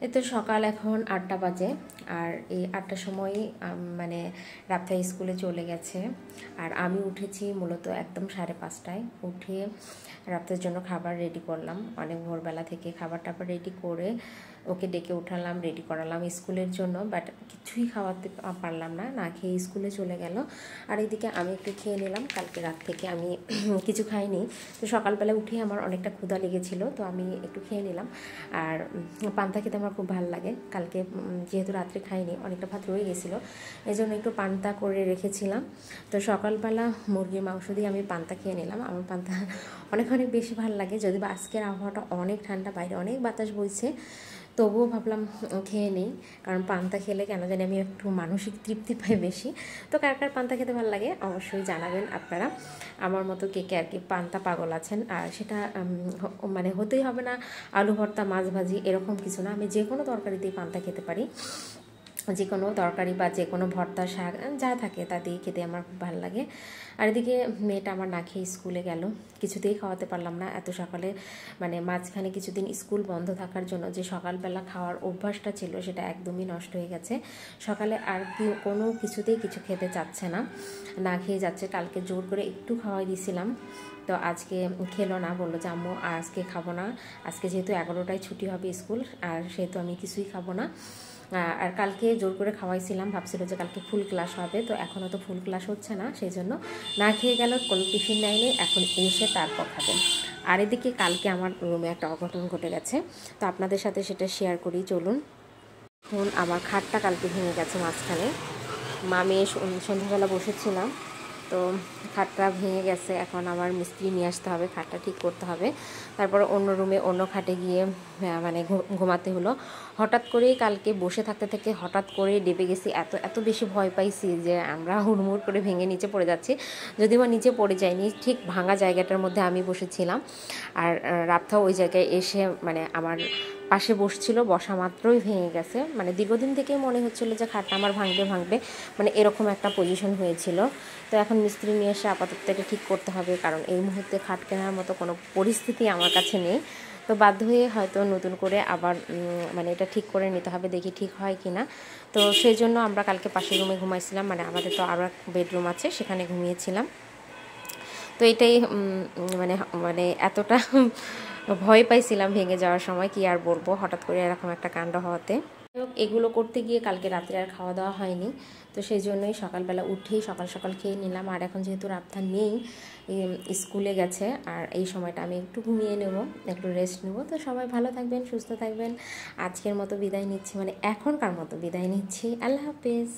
এই তো সকাল এখন ৮টা বাজে। আর এই ৮টার সময়ই মানে রাবথা স্কুলে চলে গেছে। আর আমি উঠেছি মূলত একদম 5:30টায়। উঠে রাবথার জন্য খাবার রেডি করলাম, অনেক ভোরবেলা থেকে খাবার টাবার রেডি করে ওকে ডেকে উঠালাম, রেডি করালাম স্কুলের জন্য। বাট কিছুই খাওয়াতে পারলাম না, না খেয়ে স্কুলে চলে গেল। আর এদিকে আমি একটু খেয়ে নিলাম, কালকে রাত থেকে আমি কিছু খাইনি। তো সকালবেলা উঠে আমার অনেকটা ক্ষুধা লেগেছিল, তো আমি একটু খেয়ে নিলাম। আর পান্তা খেতে আমার খুব ভালো লাগে। কালকে যেহেতু রাত্রে খাইনি, অনেকটা ভাত রয়ে গেছিলো, এই জন্য একটু পান্তা করে রেখেছিলাম। তো সকালবেলা মুরগির মাংস দিয়ে আমি পান্তা খেয়ে নিলাম। আমার পান্তা অনেক বেশি ভালো লাগে, যদি বা আজকের আবহাওয়াটা অনেক ঠান্ডা, বাইরে অনেক বাতাস বইছে, তবুও ভাবলাম খেয়ে নিই। কারণ পান্তা খেলে কেন জানি আমি একটু মানসিক তৃপ্তি পাই বেশি। তো কার কার পান্তা খেতে ভালো লাগে অবশ্যই জানাবেন আপনারা। আমার মতো কে কে আর কি পান্তা পাগল আছেন। আর সেটা মানে হতেই হবে না আলু ভর্তা, মাছ ভাজি, এরকম কিছু না। আমি যে কোনো তরকারিতেই পান্তা খেতে পারি, যে কোনো তরকারি বা যে কোনো ভর্তা, শাক যা থাকে তা দিয়ে খেতে আমার খুব ভালো লাগে। আর এদিকে মেয়েটা আমার না খেয়ে স্কুলে গেল, কিছুতেই খাওয়াতে পারলাম না এত সকালে। মানে মাঝখানে কিছুদিন স্কুল বন্ধ থাকার জন্য যে সকালবেলা খাওয়ার অভ্যাসটা ছিল সেটা একদমই নষ্ট হয়ে গেছে। সকালে আর কোনো কিছুতেই কিছু খেতে চাচ্ছে না, না খেয়ে যাচ্ছে। কালকে জোর করে একটু খাওয়াই দিয়েছিলাম, তো আজকে খেলো না, বললো যে আম্মু আজকে খাবো না, আজকে যেহেতু 11টায় ছুটি হবে স্কুল, আর সেহেতু আমি কিছুই খাবো না। আর কালকে জোর করে খাওয়াইছিলাম, ভাবছিল যে কালকে ফুল ক্লাস হবে, তো এখনও তো ফুল ক্লাস হচ্ছে না, সেই জন্য না খেয়ে গেল, কোনো টিফিন নেয়নি, এখন এসে তারপর খাবেন। আর এদিকে কালকে আমার রুমে একটা অঘটন ঘটে গেছে, তো আপনাদের সাথে সেটা শেয়ার করি, চলুন। এখন আমার খাটটা কালকে ভেঙে গেছে মাঝখানে। মামি সন্ধ্যাবেলা বসেছিলাম, তো খাটটা ভেঙে গেছে। এখন আমার মিস্ত্রি নিয়ে আসতে হবে, খাটটা ঠিক করতে হবে। তারপর অন্য রুমে অন্য খাটে গিয়ে মানে ঘুমাতে হলো। হঠাৎ করেই কালকে বসে থাকতে থেকে হঠাৎ করে ডেবে গেছি, এত বেশি ভয় পাইছি যে আমরা হুড়মুড় করে ভেঙে নিচে পড়ে যাচ্ছি। যদিও বা নিচে পড়ে যায়নি, ঠিক ভাঙা জায়গাটার মধ্যে আমি বসেছিলাম। আর রাবথাও ওই জায়গায় এসে মানে আমার পাশে বসছিল, বসা মাত্রই ভেঙে গেছে। মানে দীর্ঘদিন থেকেই মনে হচ্ছিল যে খাটটা আমার ভাঙবে, মানে এরকম একটা পজিশন হয়েছিল। তো এখন মিস্ত্রি নিয়ে এসে আপাতত এটা ঠিক করতে হবে, কারণ এই মুহূর্তে খাট কেনার মতো কোনো পরিস্থিতি আমার কাছে নেই। তো বাধ্য হয়ে হয়তো নতুন করে আবার মানে এটা ঠিক করে নিতে হবে, দেখি ঠিক হয় কি না। তো সেই জন্য আমরা কালকে পাশের রুমে ঘুমাইছিলাম, মানে আমাদের তো আরও এক বেডরুম আছে, সেখানে ঘুমিয়েছিলাম। তো এটাই মানে মানে এতটা ভয় পাইছিলাম ভেঙে যাওয়ার সময়, কি আর বলবো, হঠাৎ করে এরকম একটা কাণ্ড হওয়াতে। এগুলো করতে গিয়ে কালকে রাত্রে আর খাওয়া দাওয়া হয়নি, তো সেই জন্যই সকালবেলা উঠেই সকাল সকাল খেয়ে নিলাম। আর এখন যেহেতু রাবথা নেই, স্কুলে গেছে, আর এই সময়টা আমি একটু ঘুমিয়ে নেব, একটু রেস্ট নেব। তো সবাই ভালো থাকবেন, সুস্থ থাকবেন। আজকের মতো বিদায় নিচ্ছি, মানে এখনকার মতো বিদায় নিচ্ছি। আল্লাহ হাফেজ।